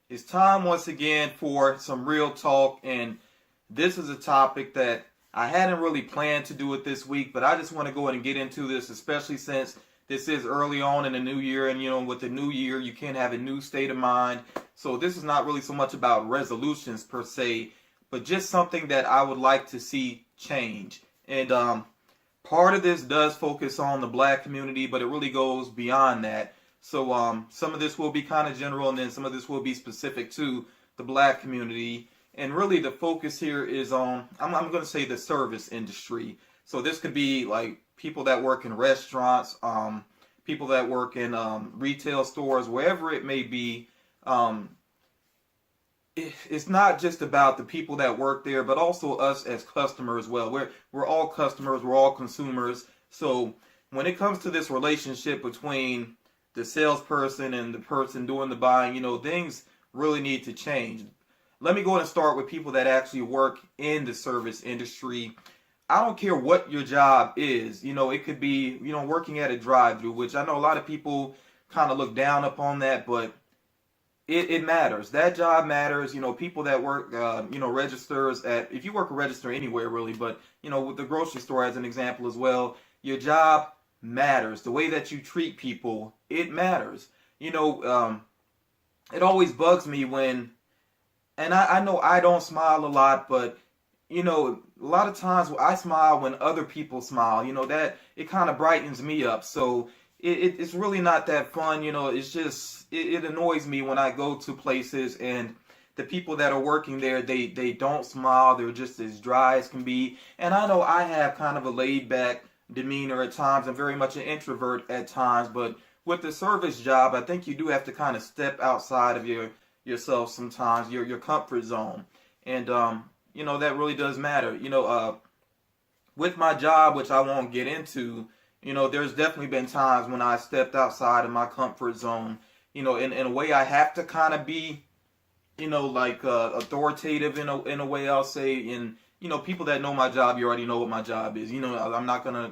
It's time once again for some real talk, and this is a topic that I hadn't really planned to do it this week, but I just want to go ahead and get into this, especially since this is early on in the new year, and with the new year, you can have a new state of mind. So this is not really so much about resolutions per se, but just something that I would like to see change. And part of this does focus on the black community, but it really goes beyond that. So some of this will be kind of general, and then some of this will be specific to the black community. And really, the focus here is on, I'm going to say, the service industry. So this could be like people that work in restaurants, people that work in retail stores, wherever it may be. Um, it's not just about the people that work there, but also us as customers as well. We're all customers, we're all consumers. So when it comes to this relationship between the salesperson and the person doing the buying, things really need to change. Let me go ahead and start with people that actually work in the service industry. I don't care what your job is. It could be, working at a drive-through, which I know a lot of people kind of look down upon that, but it matters. That job matters. People that work, registers at, if you work a register anywhere really, but, with the grocery store as an example as well, your job matters. The way that you treat people, it matters. It always bugs me when, and I know I don't smile a lot, but, a lot of times I smile when other people smile, that it kind of brightens me up. So it's really not that fun. It's just, it annoys me when I go to places and the people that are working there, they don't smile. They're just as dry as can be. And I know I have kind of a laid back demeanor at times. I'm very much an introvert at times, but with the service job, I think you do have to kind of step outside of yourself sometimes, your comfort zone. And that really does matter. With my job, which I won't get into, there's definitely been times when I stepped outside of my comfort zone. In a way I have to kind of be, like authoritative in a way, I'll say. And people that know my job, you already know what my job is. I'm not gonna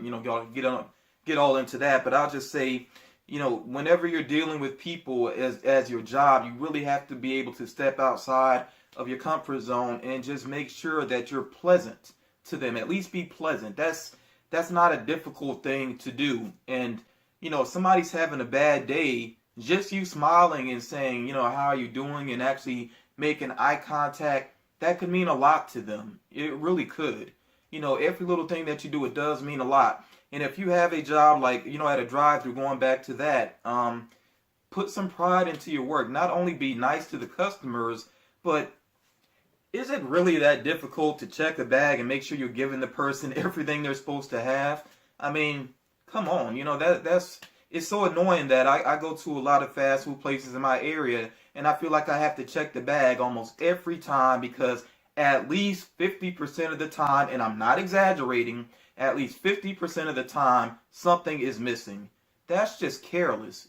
get all into that, but I'll just say, whenever you're dealing with people as your job, you really have to be able to step outside of your comfort zone and just make sure that you're pleasant to them. At least be pleasant. That's not a difficult thing to do. And if somebody's having a bad day, just you smiling and saying, how are you doing, and actually making eye contact, that could mean a lot to them. It really could. Every little thing that you do, it does mean a lot. And if you have a job like, at a drive-through, going back to that, put some pride into your work. Not only be nice to the customers, but is it really that difficult to check a bag and make sure you're giving the person everything they're supposed to have? I mean, come on, that's it's so annoying that I go to a lot of fast food places in my area, and I feel like I have to check the bag almost every time, because at least 50% of the time, and I'm not exaggerating, at least 50% of the time something is missing. That's just careless,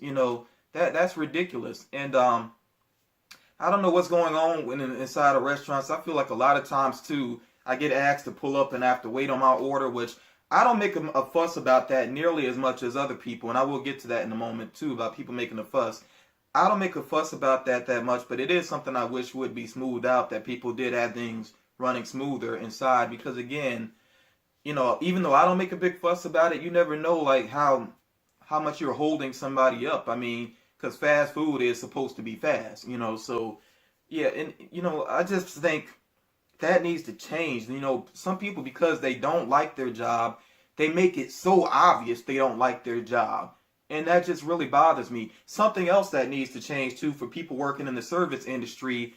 that's ridiculous. And I don't know what's going on inside of restaurants. I feel like a lot of times too, I get asked to pull up and I have to wait on my order, which I don't make a fuss about that nearly as much as other people. And I will get to that in a moment too, about people making a fuss. I don't make a fuss about that much, but it is something I wish would be smoothed out, that people did have things running smoother inside. Because again, even though I don't make a big fuss about it, you never know like how much you're holding somebody up. I mean, because fast food is supposed to be fast, so yeah. And I just think that needs to change. Some people, because they don't like their job, they make it so obvious they don't like their job, and that just really bothers me. Something else that needs to change too, for people working in the service industry: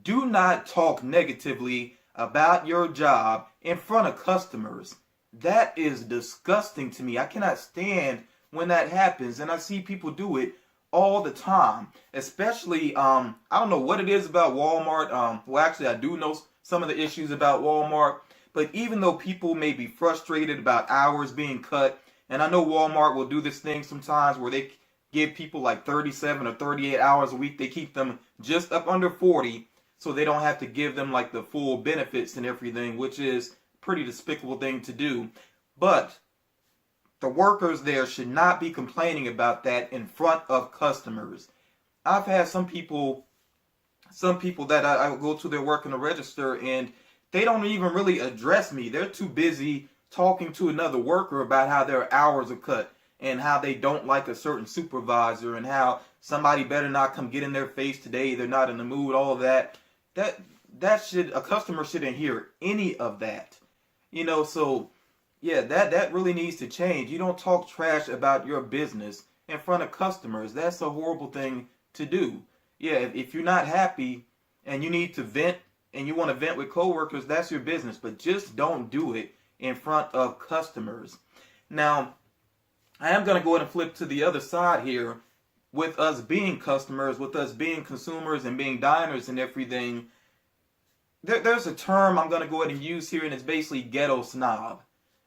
do not talk negatively about your job in front of customers. That is disgusting to me. I cannot stand when that happens, and I see people do it all the time. Especially, I don't know what it is about Walmart. Well, actually, I do know some of the issues about Walmart. But even though people may be frustrated about hours being cut, and I know Walmart will do this thing sometimes where they give people like 37 or 38 hours a week. They keep them just up under 40, so they don't have to give them like the full benefits and everything, which is a pretty despicable thing to do. But the workers there should not be complaining about that in front of customers. I've had some people some people that I go to their work in the register, and they don't even really address me. They're too busy talking to another worker about how their hours are cut and how they don't like a certain supervisor and how somebody better not come get in their face today. They're not in the mood. All of that. That should, a customer shouldn't hear any of that. So yeah, that really needs to change. You don't talk trash about your business in front of customers. That's a horrible thing to do. Yeah, if you're not happy and you need to vent and you want to vent with coworkers, that's your business. But just don't do it in front of customers. Now, I am going to go ahead and flip to the other side here with us being customers, with us being consumers and being diners and everything. There's a term I'm going to go ahead and use here, and it's basically ghetto snob.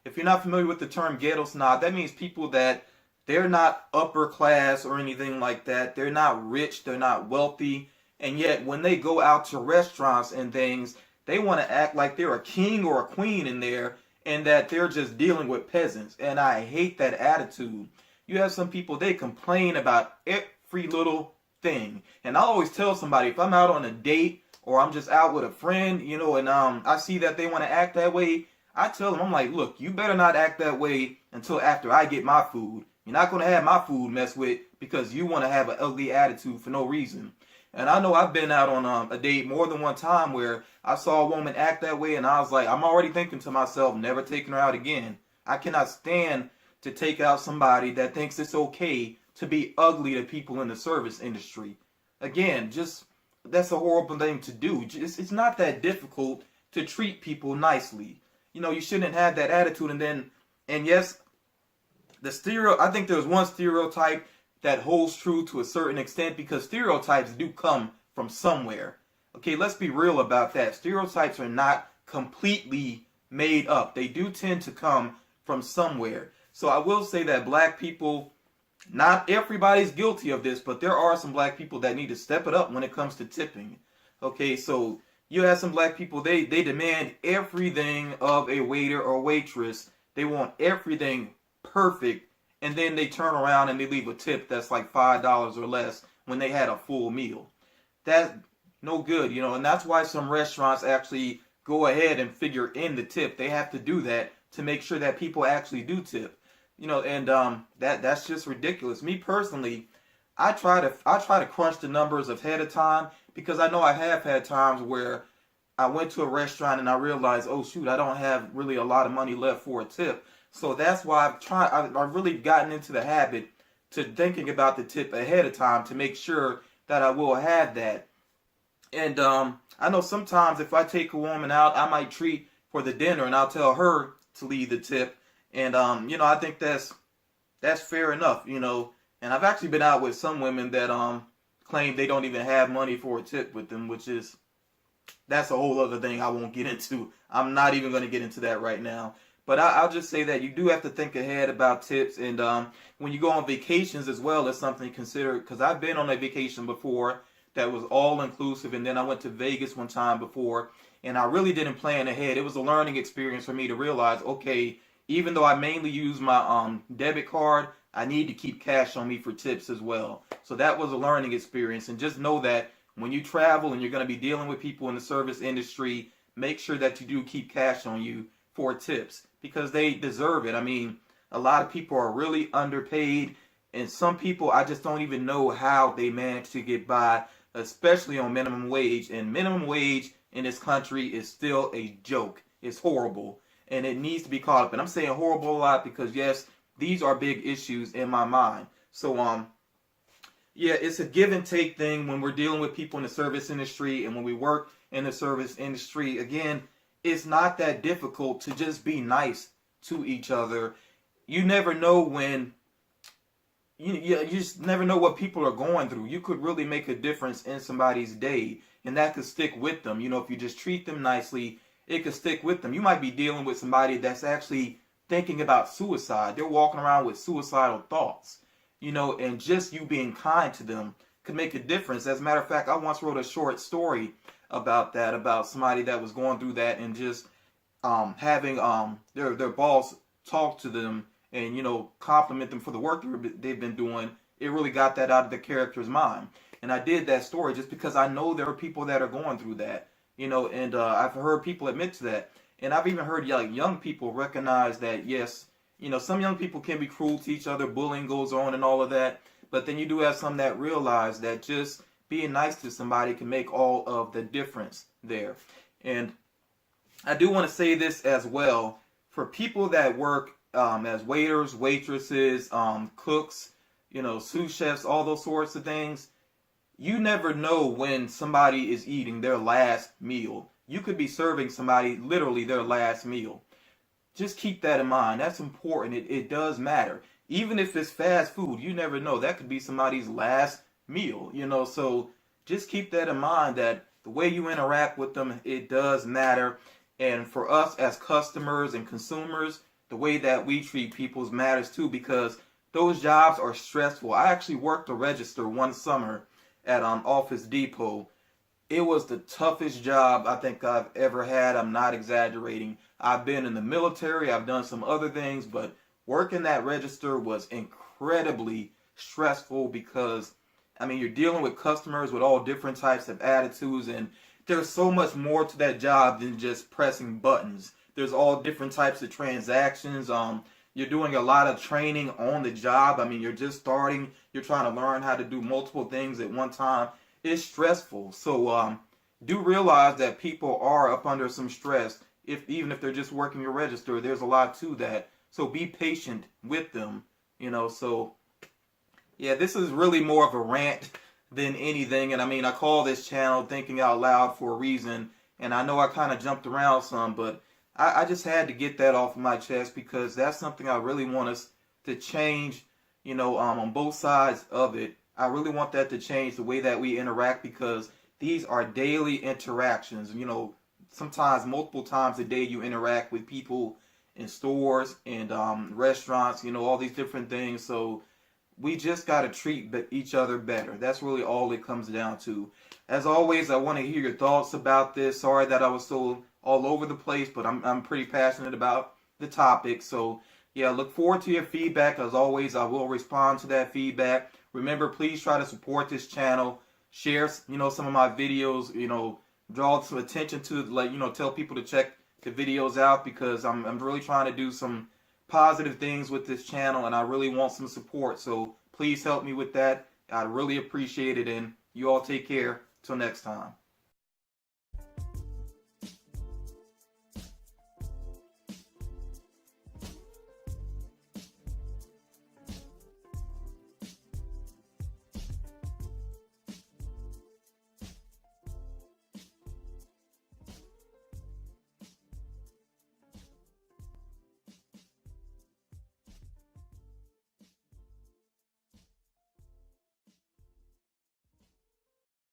If you're not familiar with the term ghetto snob, that means people that they're not upper class or anything like that. They're not rich. They're not wealthy. And yet when they go out to restaurants and things, they want to act like they're a king or a queen in there and that they're just dealing with peasants. And I hate that attitude. You have some people, they complain about every little thing. And I always tell somebody, if I'm out on a date or I'm just out with a friend, and I see that they want to act that way, I tell them, I'm like, look, you better not act that way until after I get my food. You're not going to have my food messed with because you want to have an ugly attitude for no reason. And I know I've been out on a date more than one time where I saw a woman act that way, and I was like, I'm already thinking to myself, never taking her out again. I cannot stand to take out somebody that thinks it's okay to be ugly to people in the service industry. Again, that's a horrible thing to do. It's not that difficult to treat people nicely. You shouldn't have that attitude. And yes, I think there's one stereotype that holds true to a certain extent because stereotypes do come from somewhere. Okay, let's be real about that. Stereotypes are not completely made up. They do tend to come from somewhere. So I will say that black people, not everybody's guilty of this, but there are some black people that need to step it up when it comes to tipping. Okay, so you have some black people, they demand everything of a waiter or waitress. They want everything perfect, and then they turn around and they leave a tip that's like $5 or less when they had a full meal. That's no good, and that's why some restaurants actually go ahead and figure in the tip. They have to do that to make sure that people actually do tip. And that's just ridiculous. Me personally, I try to crunch the numbers ahead of time because I know I have had times where I went to a restaurant and I realized, oh shoot, I don't have really a lot of money left for a tip. So that's why I've really gotten into the habit to thinking about the tip ahead of time to make sure that I will have that. And I know sometimes if I take a woman out, I might treat for the dinner and I'll tell her to leave the tip. And I think that's fair enough, And I've actually been out with some women that claim they don't even have money for a tip with them, that's a whole other thing I won't get into. I'm not even going to get into that right now. But I'll just say that you do have to think ahead about tips. And when you go on vacations as well, it's something to consider. Because I've been on a vacation before that was all inclusive. And then I went to Vegas one time before. And I really didn't plan ahead. It was a learning experience for me to realize, okay, even though I mainly use my debit card, I need to keep cash on me for tips as well. So that was a learning experience. And just know that when you travel and you're going to be dealing with people in the service industry, make sure that you do keep cash on you for tips because they deserve it. I mean, a lot of people are really underpaid, and some people I just don't even know how they manage to get by, especially on minimum wage. And minimum wage in this country is still a joke. It's horrible, and it needs to be caught up. And I'm saying horrible a lot because yes, these are big issues in my mind. So yeah, it's a give and take thing when we're dealing with people in the service industry and when we work in the service industry. Again, it's not that difficult to just be nice to each other. You never know when, you just never know what people are going through. You could really make a difference in somebody's day, and that could stick with them. If you just treat them nicely, it could stick with them. You might be dealing with somebody that's actually thinking about suicide. They're walking around with suicidal thoughts. And just you being kind to them could make a difference. As a matter of fact, I once wrote a short story about that, about somebody that was going through that and just having their boss talk to them and, compliment them for the work they've been doing. It really got that out of the character's mind. And I did that story just because I know there are people that are going through that, and I've heard people admit to that. And I've even heard like young people recognize that, yes, some young people can be cruel to each other, bullying goes on and all of that. But then you do have some that realize that just being nice to somebody can make all of the difference there. And I do want to say this as well for people that work as waiters, waitresses, cooks, sous chefs, all those sorts of things. You never know when somebody is eating their last meal. You could be serving somebody literally their last meal. Just keep that in mind. That's important. It does matter. Even if it's fast food, you never know. That could be somebody's last meal, So just keep that in mind that the way you interact with them, it does matter. And for us as customers and consumers, the way that we treat people matters too, because those jobs are stressful. I actually worked a register one summer at Office Depot. It was the toughest job I think I've ever had. I'm not exaggerating. I've been in the military, I've done some other things, but working that register was incredibly stressful because, you're dealing with customers with all different types of attitudes, and there's so much more to that job than just pressing buttons. There's all different types of transactions. You're doing a lot of training on the job. You're just starting. You're trying to learn how to do multiple things at one time. It's stressful. So do realize that people are up under some stress. Even if they're just working your register, there's a lot to that. So be patient with them. So yeah, this is really more of a rant than anything. And I call this channel Thinking Out Loud for a reason. And I know I kind of jumped around some, but I just had to get that off of my chest because that's something I really want us to change, on both sides of it. I really want that to change the way that we interact because these are daily interactions. Sometimes multiple times a day you interact with people in stores and restaurants, all these different things. So we just got to treat each other better. That's really all it comes down to. As always, I want to hear your thoughts about this. Sorry that I was so all over the place, but I'm pretty passionate about the topic. So yeah, look forward to your feedback. As always, I will respond to that feedback. Remember, please try to support this channel. Share, some of my videos, draw some attention to, tell people to check the videos out because I'm really trying to do some positive things with this channel and I really want some support. So please help me with that. I'd really appreciate it, and you all take care. Till next time.